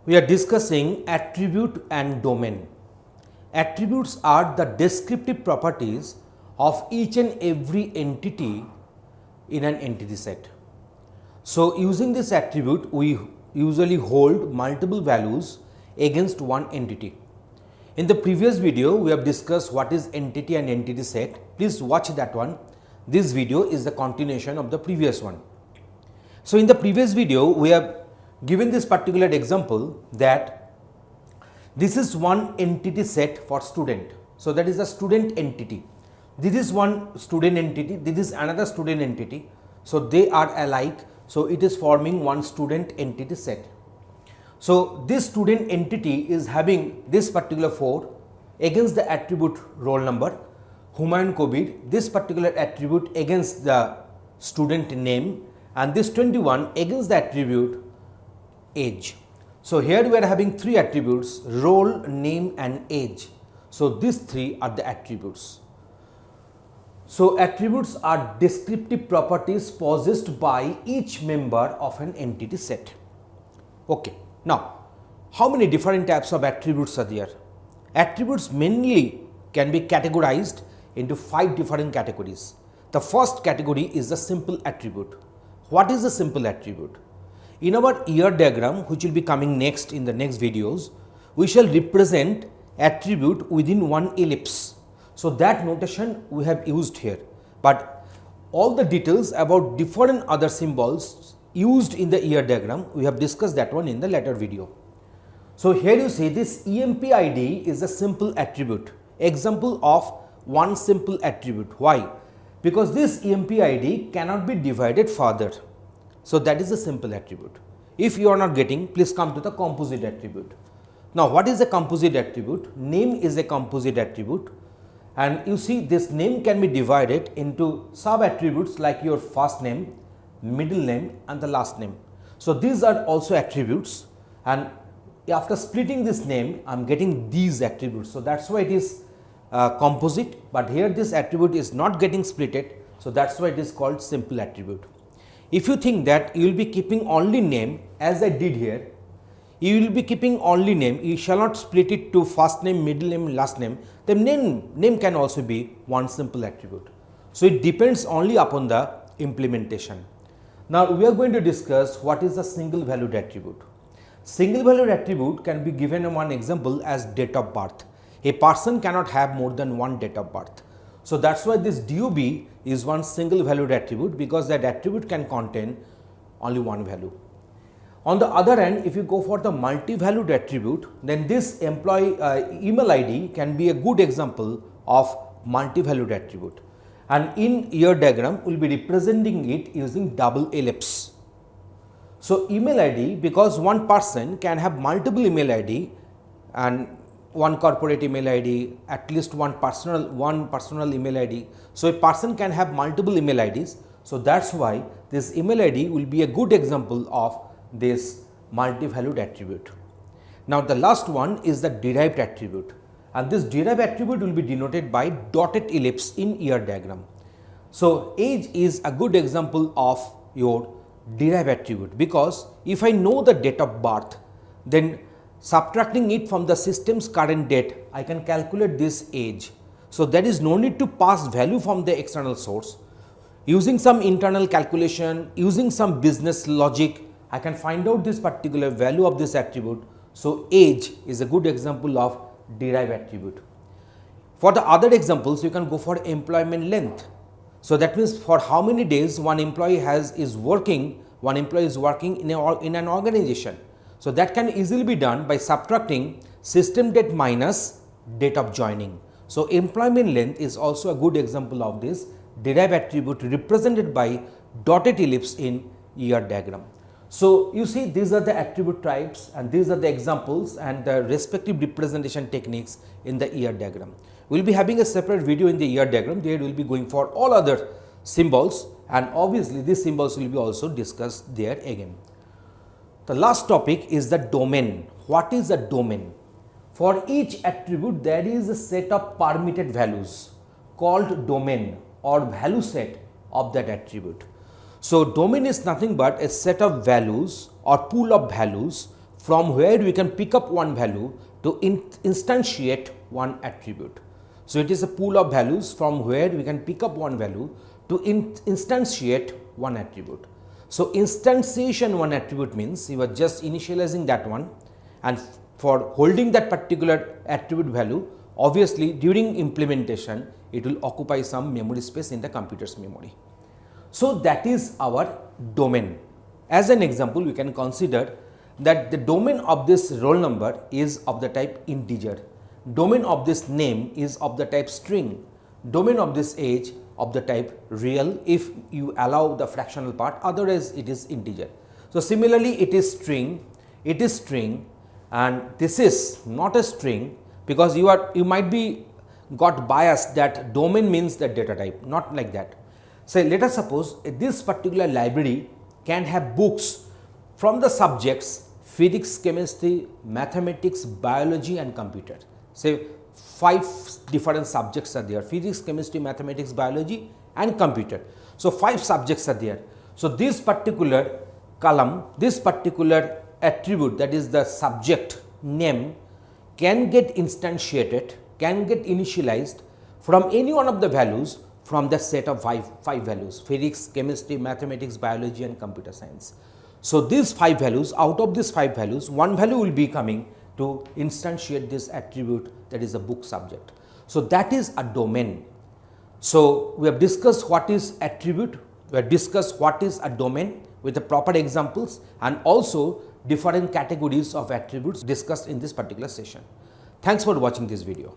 We are discussing attribute and domain. Attributes are the descriptive properties of each and every entity in an entity set. So, using this attribute, we usually hold multiple values against one entity. In the previous video, we have discussed what is entity and entity set. Please watch that one. This video is the continuation of the previous one. So, in the previous video, we have given this particular example that this is one entity set for student. So, that is a student entity. This is one student entity, this is another student entity. So, they are alike. So, it is forming one student entity set. So, this student entity is having this particular 4 against the attribute roll number, Humayun Kobir, this particular attribute against the student name, and this 21 against the attribute age. So, here we are having 3 attributes, role, name and age. So, these 3 are the attributes. So, attributes are descriptive properties possessed by each member of an entity set. Okay. Now, how many different types of attributes are there? Attributes mainly can be categorized into 5 different categories. The first category is the simple attribute. What is a simple attribute? In our ER diagram, which will be coming next in the next videos, we shall represent attribute within one ellipse. So, that notation we have used here, but all the details about different other symbols used in the ER diagram, we have discussed that one in the later video. So, here you see this EMP ID is a simple attribute, example of one simple attribute. Why? Because this EMP ID cannot be divided further. So, that is a simple attribute. If you are not getting, please come to the composite attribute. Now, what is a composite attribute? Name is a composite attribute, and you see this name can be divided into sub attributes like your first name, middle name and the last name. So, these are also attributes, and after splitting this name I am getting these attributes. So, that is why it is composite, but here this attribute is not getting splitted. So, that is why it is called simple attribute. If you think that you will be keeping only name as I did here, you will be keeping only name, you shall not split it to first name, middle name, last name, then name can also be one simple attribute. So, it depends only upon the implementation. Now, we are going to discuss what is a single valued attribute. Single valued attribute can be given in one example as date of birth. A person cannot have more than one date of birth. So, that is why this DOB is one single valued attribute, because that attribute can contain only one value. On the other hand, if you go for the multi-valued attribute, then this employee email ID can be a good example of multi-valued attribute. And in ER diagram, we will be representing it using double ellipse. So, email ID, because one person can have multiple email ID and one corporate email ID, at least one personal email ID. So, a person can have multiple email IDs. So, that is why this email ID will be a good example of this multi-valued attribute. Now, the last one is the derived attribute, and this derived attribute will be denoted by dotted ellipse in ER diagram. So, age is a good example of your derived attribute, because if I know the date of birth, then subtracting it from the system's current date, I can calculate this age. So, there is no need to pass value from the external source. Using some internal calculation, using some business logic, I can find out this particular value of this attribute. So, age is a good example of derived attribute. For the other examples, you can go for employment length. So, that means for how many days one employee is working in an organization. So, that can easily be done by subtracting system date minus date of joining. So, employment length is also a good example of this derived attribute represented by dotted ellipse in ER diagram. So, you see, these are the attribute types and these are the examples and the respective representation techniques in the ER diagram. We will be having a separate video in the ER diagram. There we will be going for all other symbols, and obviously these symbols will be also discussed there again. The last topic is the domain. What is a domain? For each attribute, there is a set of permitted values called domain or value set of that attribute. So, domain is nothing but a set of values or pool of values from where we can pick up one value to instantiate one attribute. So it is a pool of values from where we can pick up one value to instantiate one attribute. So instantiation one attribute means you are just initializing that one, and for holding that particular attribute value, obviously during implementation it will occupy some memory space in the computer's memory. So that is our domain. As an example, we can consider that the domain of this roll number is of the type integer, domain of this name is of the type string, domain of this age of the type real if you allow the fractional part, otherwise it is integer. So similarly it is string, and this is not a string, because you might be got biased that domain means the data type, not like that. So let us suppose this particular library can have books from the subjects physics, chemistry, mathematics, biology and computer. Say 5 different subjects are there: physics, chemistry, mathematics, biology and computer. So 5 subjects are there. So this particular column, this particular attribute, that is the subject name, can get instantiated, can get initialized from any one of the values from the set of 5 values: physics, chemistry, mathematics, biology and computer science. So these 5 values, out of these 5 values, one value will be coming to instantiate this attribute, that is a book subject. So that is a domain. So we have discussed what is attribute, we have discussed what is a domain with the proper examples, and also different categories of attributes discussed in this particular session. Thanks for watching this video.